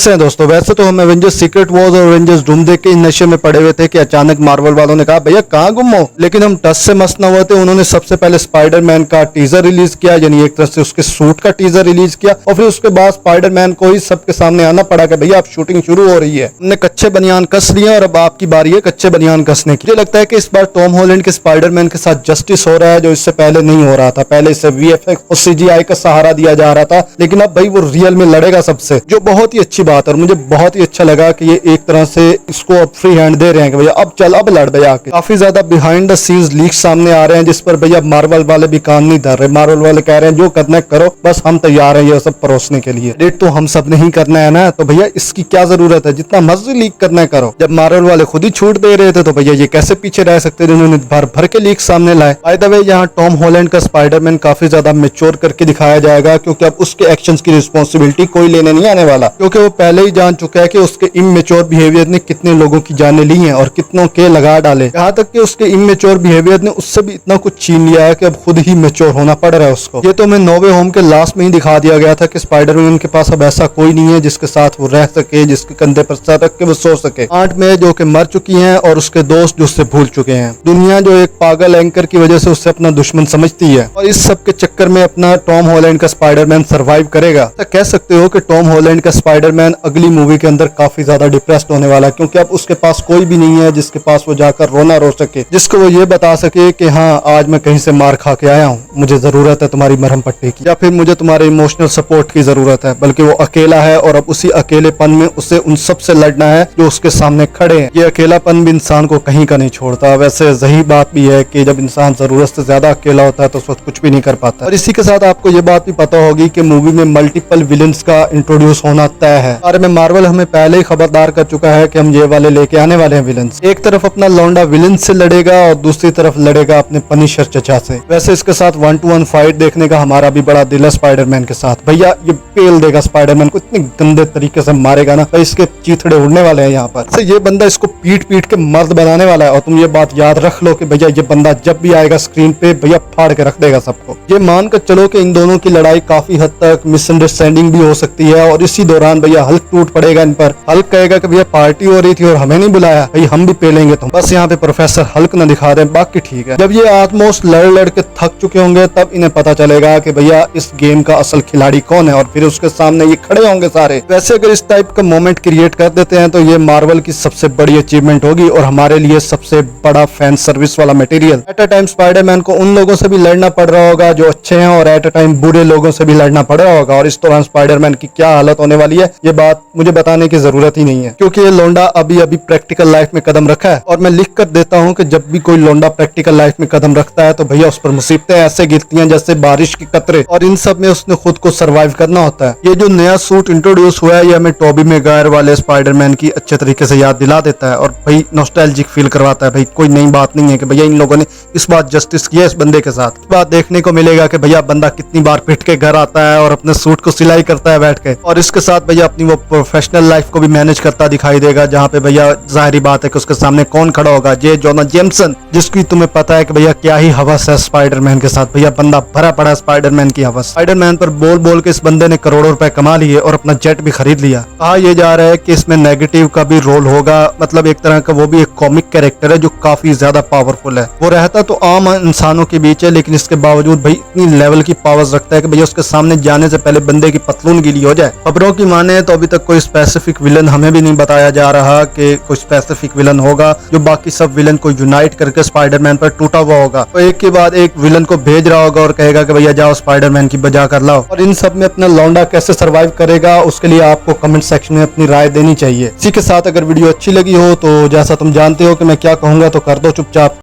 कैसे हैं दोस्तों। वैसे तो हम एवेंजर्स सीक्रेट वॉर्स और एवेंजर्स डूमसडे के नशे में पड़े हुए थे कि अचानक मार्वल वालों ने कहा भैया कहाँ गुम हो, लेकिन हम टस से मस्त न हुए थे। उन्होंने सबसे पहले स्पाइडरमैन का टीजर रिलीज किया, यानी एक तरह से उसके सूट का टीजर रिलीज किया, और फिर उसके बाद स्पाइडरमैन को ही सबके सामने आना पड़ा कि भैया अब शूटिंग शुरू हो रही है। हमने कच्चे बनियान कस लिए और अब आपकी बारी है कच्चे बनियान कसने की। मुझे लगता है कि इस बार टॉम हॉलैंड के स्पाइडरमैन के साथ जस्टिस हो रहा है, जो इससे पहले नहीं हो रहा था। पहले इसे वीएफएक्स और सीजीआई का सहारा दिया जा रहा था, लेकिन अब भाई वो रियल में लड़ेगा सबसे, जो बहुत ही अच्छी बात है। और मुझे बहुत ही अच्छा लगा कि ये एक तरह से इसको अब फ्री हैंड दे रहे हैं कि भैया अब चल अब लड़ भैया आके। काफी ज्यादा बिहाइंड द सीन्स लीक सामने आ रहे हैं, जिस पर भैया मार्वल वाले भी कान नहीं धर रहे। मार्वल वाले कह रहे हैं जो करना है करो, बस हम तैयार हैं ये सब परोसने के लिए। डेट तो हम सब ने ही करना है ना, तो भैया इसकी क्या जरूरत है, जितना मर्जी लीक करना है करो। जब मार्वल वाले खुद ही छूट दे रहे थे तो भैया ये कैसे पीछे रह सकते, जिन्होंने भर भर के लीक सामने लाए। बाय द वे यहाँ टॉम हॉलैंड का स्पाइडरमैन काफी ज्यादा मेच्योर करके दिखाया जाएगा, क्योंकि अब उसके एक्शंस की रिस्पॉन्सिबिलिटी कोई लेने नहीं आने वाला, क्योंकि वो पहले ही जान चुका है कि उसके इमेच्योर बिहेवियर ने कितने लोगों की जानें ली हैं और कितनों के लगा डाले। यहाँ तक कि उसके इमेच्योर बिहेवियर ने उससे भी इतना कुछ छीन लिया है कि अब खुद ही मेच्योर होना पड़ रहा है उसको। ये तो हमें नो वे होम के लास्ट में ही दिखा दिया गया था कि स्पाइडरमैन के पास अब ऐसा कोई नहीं है जिसके साथ वो रह सके, जिसके कंधे पर सर रख के वो सो सके। आंट में जो कि मर चुकी हैं और उसके दोस्त जो उससे भूल चुके हैं। दुनिया जो एक पागल एंकर की वजह से उससे अपना दुश्मन समझती है, और इस सब के चक्कर में अपना टॉम हॉलैंड का स्पाइडरमैन सर्वाइव करेगा। तो कह सकते हो कि टॉम हॉलैंड का स्पाइडरमैन अगली मूवी के अंदर काफी ज्यादा डिप्रेस्ड होने वाला है, क्योंकि अब उसके पास कोई भी नहीं है जिसके पास वो जाकर रोना रो सके, जिसको वो ये बता सके कि हाँ आज मैं कहीं से मार खा के आया हूँ, मुझे जरूरत है तुम्हारी मरहम पट्टी की, या फिर मुझे तुम्हारे इमोशनल सपोर्ट की जरूरत है। बल्कि वो अकेला है और अब उसी अकेलेपन में उसे उन सब से लड़ना है जो उसके सामने खड़े हैं। ये अकेलापन भी इंसान को कहीं का नहीं छोड़ता। वैसे सही बात भी है कि जब इंसान जरूरत से ज्यादा अकेला होता है तो उस वक्त कुछ भी नहीं कर पाता। और इसी के साथ आपको ये बात भी पता होगी कि मूवी में मल्टीपल विलन्स का इंट्रोड्यूस होना तय है। और में मार्वल हमें पहले ही खबरदार कर चुका है कि हम ये वाले लेके आने वाले हैं विलन्स। एक तरफ अपना लौंडा विलन से लड़ेगा और दूसरी तरफ लड़ेगा अपने पनिशर चचा से। वैसे इसके साथ 1-to-1 फाइट देखने का हमारा भी बड़ा दिल है स्पाइडरमैन के साथ। भैया ये पेल देगा स्पाइडरमैन को, इतने गंदे तरीके से मारेगा ना भाई, इसके चीथड़े उड़ने वाले हैं यहाँ पर। ये बंदा इसको पीट पीट के मर्द बनाने वाला है। और तुम ये बात याद रख लो कि भैया ये बंदा जब भी आएगा स्क्रीन पे भैया फाड़ के रख देगा सबको। ये मान कर चलो कि इन दोनों की लड़ाई काफी हद तक मिसअंडरस्टैंडिंग भी हो सकती है, और इसी दौरान भैया हल्क टूट पड़ेगा इन पर। हल्क कहेगा कि भैया पार्टी हो रही थी और हमें नहीं बुलाया, भाई हम भी पेलेंगे तुम। बस यहाँ पे प्रोफेसर हल्क न दिखा दें, बाकी ठीक है। जब ये ऑलमोस्ट लड़ के थक चुके होंगे तब इन्हें पता चलेगा कि भैया इस गेम का असल खिलाड़ी कौन है, और फिर उसके सामने ये खड़े होंगे सारे। वैसे अगर इस टाइप का मोमेंट क्रिएट कर देते हैं तो ये मार्वल की सबसे बड़ी अचीवमेंट होगी और हमारे लिए सबसे बड़ा फैन सर्विस वाला material. At a time Spiderman को उन लोगों से भी लड़ना पड़ रहा होगा जो अच्छे हैं, और एट अ टाइम बुरे लोगों से भी लड़ना पड़ रहा होगा। और इस दौरान स्पाइडरमैन की क्या हालत होने वाली है ये बात मुझे बताने की जरूरत ही नहीं है, क्योंकि ये लौंडा अभी अभी प्रैक्टिकल लाइफ में कदम रखा है। और मैं लिख कर देता हूँ कि जब भी कोई लौंडा प्रैक्टिकल लाइफ में कदम रखता है तो भैया उस पर मुसीबतें ऐसे गिरती हैं जैसे बारिश की कतरे, और इन सब में उसने खुद को सर्वाइव करना होता है। ये जो नया सूट इंट्रोड्यूस हुआ है ये हमें टोबी मैguire वाले स्पाइडरमैन की अच्छे तरीके से याद दिला देता है, और भाई नॉस्टैल्जिक फील करवाता है। भाई कोई नई बात नहीं है कि भैया इन लोगों ने इस बात जस्टिस किया इस बंदे के साथ। इस बात देखने को मिलेगा कि भैया बंदा कितनी बार पिट के घर आता है और अपने सूट को सिलाई करता है बैठ के, और इसके साथ भैया अपनी वो प्रोफेशनल लाइफ को भी मैनेज करता दिखाई देगा, जहाँ पे भैया जाहिर बात है कि उसके सामने कौन खड़ा होगा, जे जोना जेमसन, जिसकी तुम्हें पता है कि भैया क्या ही हवस है स्पाइडरमैन के साथ। भैया बंदा भरा पड़ा है स्पाइडरमैन की हवस। स्पाइडरमैन पर बोल बोल के इस बंदे ने करोड़ों रुपए कमा लिए और अपना जेट भी खरीद लिया। कहा यह जा रहा है कि इसमें नेगेटिव का भी रोल होगा, मतलब एक तरह का वो भी एक कॉमिक कैरेक्टर है जो काफी ज्यादा पावरफुल है। वो रहता तो आम इंसानों के बीच है, लेकिन इसके बावजूद भाई इतनी लेवल की पावर्स रखता है कि भैया उसके सामने जाने से पहले बंदे की पतलून गीली हो जाए। खबरों की माने तो अभी तक कोई स्पेसिफिक विलन हमें भी नहीं बताया जा रहा कि कोई स्पेसिफिक विलन होगा जो बाकी सब विलन को यूनाइट करके स्पाइडरमैन पर टूटा हुआ होगा, तो एक के बाद एक विलन को भेज रहा होगा और कहेगा कि भैया जाओ स्पाइडरमैन की बजा कर लाओ। और इन सब में अपना लौंडा कैसे सर्वाइव करेगा उसके लिए आपको कमेंट सेक्शन में अपनी राय देनी चाहिए। इसी के साथ अगर वीडियो अच्छी लगी हो तो जैसा तुम जानते हो कि मैं क्या कहूंगा तो कर दो चुपचाप